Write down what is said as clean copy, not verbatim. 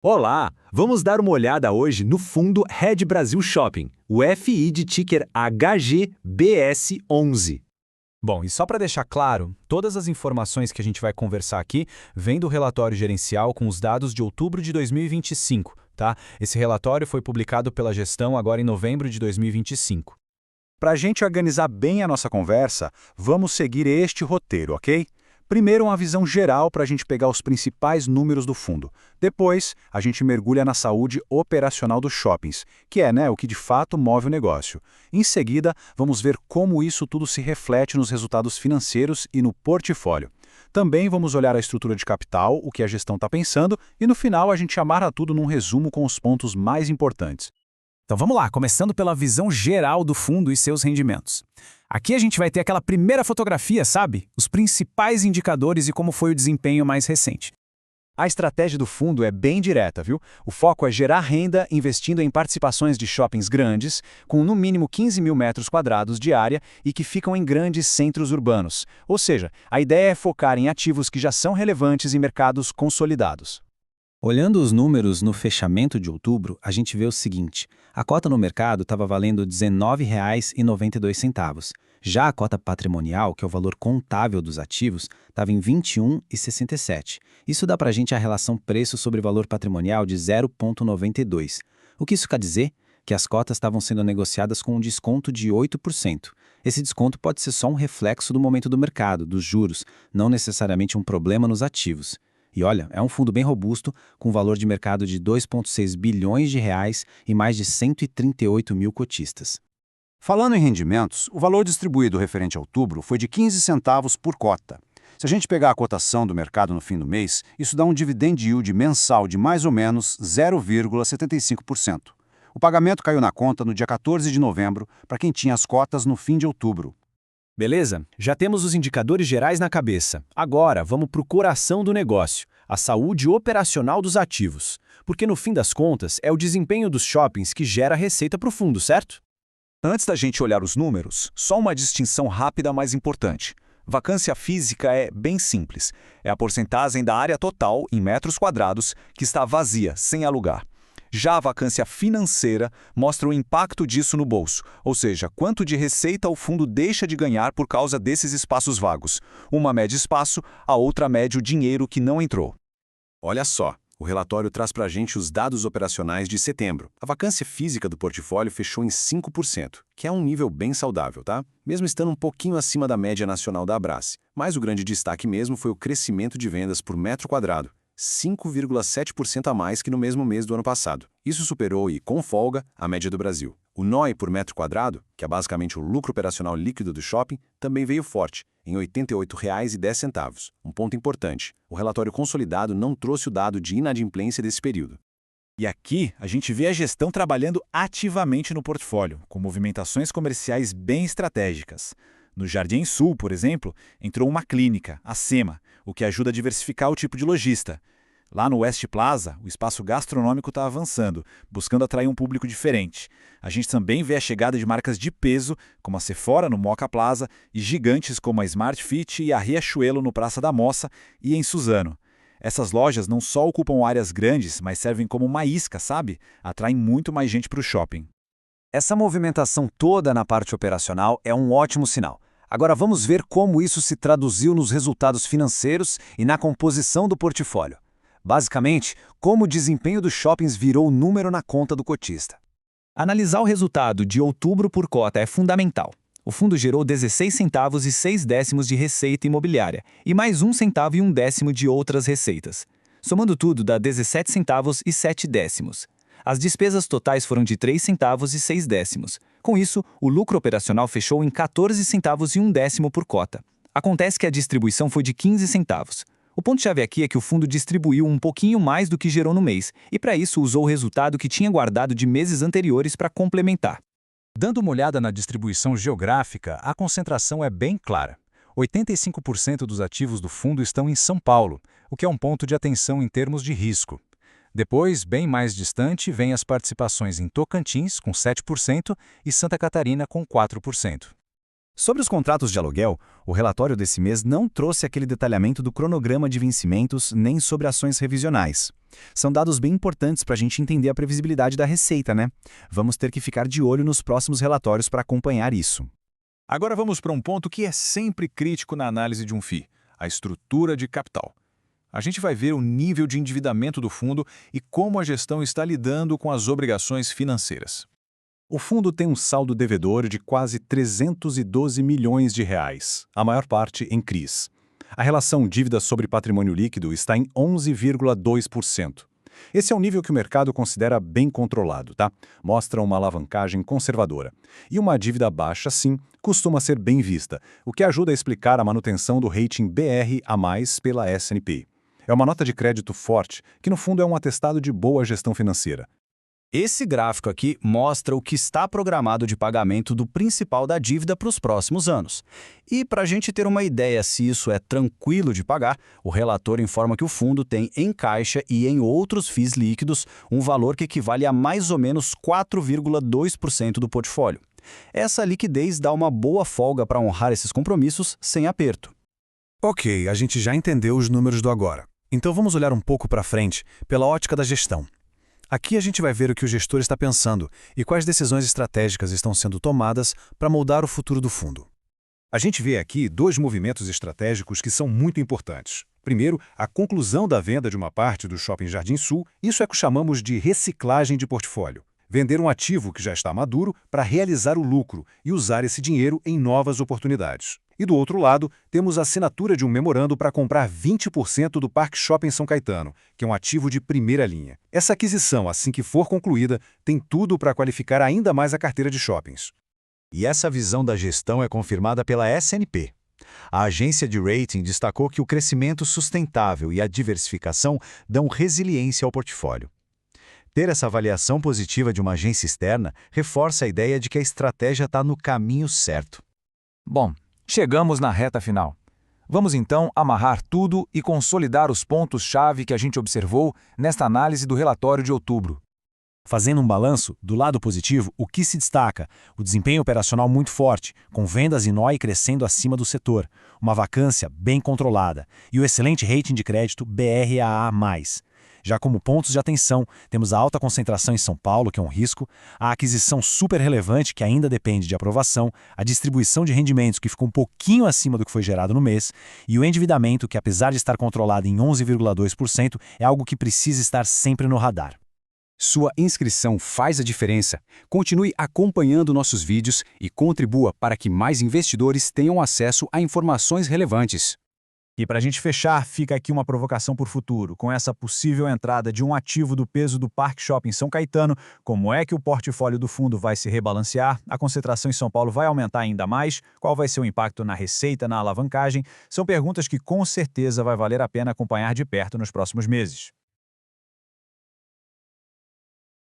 Olá! Vamos dar uma olhada hoje no fundo Red Brasil Shopping, o FI de ticker HGBS11. Bom, e só para deixar claro, todas as informações que a gente vai conversar aqui vêm do relatório gerencial com os dados de outubro de 2025, tá? Esse relatório foi publicado pela gestão agora em novembro de 2025. Para a gente organizar bem a nossa conversa, vamos seguir este roteiro, ok? Primeiro, uma visão geral para a gente pegar os principais números do fundo. Depois, a gente mergulha na saúde operacional dos shoppings, que é o que de fato move o negócio. Em seguida, vamos ver como isso tudo se reflete nos resultados financeiros e no portfólio. Também vamos olhar a estrutura de capital, o que a gestão está pensando, e no final a gente amarra tudo num resumo com os pontos mais importantes. Então vamos lá, começando pela visão geral do fundo e seus rendimentos. Aqui a gente vai ter aquela primeira fotografia, sabe? Os principais indicadores e como foi o desempenho mais recente. A estratégia do fundo é bem direta, viu? O foco é gerar renda investindo em participações de shoppings grandes, com no mínimo 15 mil metros quadrados de área e que ficam em grandes centros urbanos. Ou seja, a ideia é focar em ativos que já são relevantes em mercados consolidados. Olhando os números no fechamento de outubro, a gente vê o seguinte: a cota no mercado estava valendo R$ 19,92. Já a cota patrimonial, que é o valor contável dos ativos, estava em R$ 21,67. Isso dá para a gente a relação preço sobre valor patrimonial de 0,92. O que isso quer dizer? Que as cotas estavam sendo negociadas com um desconto de 8%. Esse desconto pode ser só um reflexo do momento do mercado, dos juros, não necessariamente um problema nos ativos. E olha, é um fundo bem robusto, com valor de mercado de 2,6 bilhões de reais e mais de 138 mil cotistas. Falando em rendimentos, o valor distribuído referente a outubro foi de 15 centavos por cota. Se a gente pegar a cotação do mercado no fim do mês, isso dá um dividend yield mensal de mais ou menos 0,75%. O pagamento caiu na conta no dia 14 de novembro para quem tinha as cotas no fim de outubro. Beleza? Já temos os indicadores gerais na cabeça. Agora, vamos para o coração do negócio, a saúde operacional dos ativos. Porque no fim das contas, é o desempenho dos shoppings que gera receita para o fundo, certo? Antes da gente olhar os números, só uma distinção rápida mais importante. Vacância física é bem simples. É a porcentagem da área total, em metros quadrados, que está vazia, sem alugar. Já a vacância financeira mostra o impacto disso no bolso, ou seja, quanto de receita o fundo deixa de ganhar por causa desses espaços vagos. Uma mede espaço, a outra mede o dinheiro que não entrou. Olha só, o relatório traz para a gente os dados operacionais de setembro. A vacância física do portfólio fechou em 5%, que é um nível bem saudável, tá? Mesmo estando um pouquinho acima da média nacional da Abrace. Mas o grande destaque mesmo foi o crescimento de vendas por metro quadrado. 5,7% a mais que no mesmo mês do ano passado. Isso superou e, com folga, a média do Brasil. O NOI por metro quadrado, que é basicamente o lucro operacional líquido do shopping, também veio forte, em R$ 88,10. Um ponto importante, o relatório consolidado não trouxe o dado de inadimplência desse período. E aqui a gente vê a gestão trabalhando ativamente no portfólio, com movimentações comerciais bem estratégicas. No Jardim Sul, por exemplo, entrou uma clínica, a SEMA, o que ajuda a diversificar o tipo de lojista. Lá no West Plaza, o espaço gastronômico está avançando, buscando atrair um público diferente. A gente também vê a chegada de marcas de peso, como a Sephora no Moca Plaza, e gigantes como a Smart Fit e a Riachuelo no Praça da Moça e em Suzano. Essas lojas não só ocupam áreas grandes, mas servem como uma isca, sabe? Atraem muito mais gente para o shopping. Essa movimentação toda na parte operacional é um ótimo sinal. Agora vamos ver como isso se traduziu nos resultados financeiros e na composição do portfólio. Basicamente, como o desempenho dos shoppings virou número na conta do cotista. Analisar o resultado de outubro por cota é fundamental. O fundo gerou 16 centavos e 6 décimos de receita imobiliária e mais 1 centavo e 1 décimo de outras receitas. Somando tudo, dá 17 centavos e 7 décimos. As despesas totais foram de 3 centavos e 6 décimos. Com isso, o lucro operacional fechou em 14 centavos e 1 décimo por cota. Acontece que a distribuição foi de 15 centavos. O ponto-chave aqui é que o fundo distribuiu um pouquinho mais do que gerou no mês, e para isso usou o resultado que tinha guardado de meses anteriores para complementar. Dando uma olhada na distribuição geográfica, a concentração é bem clara. 85% dos ativos do fundo estão em São Paulo, o que é um ponto de atenção em termos de risco. Depois, bem mais distante, vêm as participações em Tocantins, com 7%, e Santa Catarina, com 4%. Sobre os contratos de aluguel, o relatório desse mês não trouxe aquele detalhamento do cronograma de vencimentos nem sobre ações revisionais. São dados bem importantes para a gente entender a previsibilidade da receita, né? Vamos ter que ficar de olho nos próximos relatórios para acompanhar isso. Agora vamos para um ponto que é sempre crítico na análise de um FII, a estrutura de capital. A gente vai ver o nível de endividamento do fundo e como a gestão está lidando com as obrigações financeiras. O fundo tem um saldo devedor de quase 312 milhões de reais, a maior parte em CRIs. A relação dívida sobre patrimônio líquido está em 11,2%. Esse é um nível que o mercado considera bem controlado, tá? Mostra uma alavancagem conservadora. E uma dívida baixa, sim, costuma ser bem vista, o que ajuda a explicar a manutenção do rating BR a mais pela S&P. É uma nota de crédito forte, que no fundo é um atestado de boa gestão financeira. Esse gráfico aqui mostra o que está programado de pagamento do principal da dívida para os próximos anos. E para a gente ter uma ideia se isso é tranquilo de pagar, o relator informa que o fundo tem em caixa e em outros FIIs líquidos um valor que equivale a mais ou menos 4,2% do portfólio. Essa liquidez dá uma boa folga para honrar esses compromissos sem aperto. Ok, a gente já entendeu os números do agora. Então vamos olhar um pouco para frente, pela ótica da gestão. Aqui a gente vai ver o que o gestor está pensando e quais decisões estratégicas estão sendo tomadas para moldar o futuro do fundo. A gente vê aqui dois movimentos estratégicos que são muito importantes. Primeiro, a conclusão da venda de uma parte do Shopping Jardim Sul, isso é o que chamamos de reciclagem de portfólio. Vender um ativo que já está maduro para realizar o lucro e usar esse dinheiro em novas oportunidades. E do outro lado, temos a assinatura de um memorando para comprar 20% do Parque Shopping São Caetano, que é um ativo de primeira linha. Essa aquisição, assim que for concluída, tem tudo para qualificar ainda mais a carteira de shoppings. E essa visão da gestão é confirmada pela S&P. A agência de rating destacou que o crescimento sustentável e a diversificação dão resiliência ao portfólio. Ter essa avaliação positiva de uma agência externa reforça a ideia de que a estratégia está no caminho certo. Bom, chegamos na reta final. Vamos então amarrar tudo e consolidar os pontos-chave que a gente observou nesta análise do relatório de outubro. Fazendo um balanço, do lado positivo, o que se destaca? O desempenho operacional muito forte, com vendas e NOI crescendo acima do setor, uma vacância bem controlada e o excelente rating de crédito BRAA+. Já como pontos de atenção, temos a alta concentração em São Paulo, que é um risco, a aquisição super relevante, que ainda depende de aprovação, a distribuição de rendimentos, que ficou um pouquinho acima do que foi gerado no mês, e o endividamento, que apesar de estar controlado em 11,2%, é algo que precisa estar sempre no radar. Sua inscrição faz a diferença. Continue acompanhando nossos vídeos e contribua para que mais investidores tenham acesso a informações relevantes. E para a gente fechar, fica aqui uma provocação por futuro. Com essa possível entrada de um ativo do peso do Parque Shopping São Caetano, como é que o portfólio do fundo vai se rebalancear? A concentração em São Paulo vai aumentar ainda mais? Qual vai ser o impacto na receita, na alavancagem? São perguntas que com certeza vai valer a pena acompanhar de perto nos próximos meses.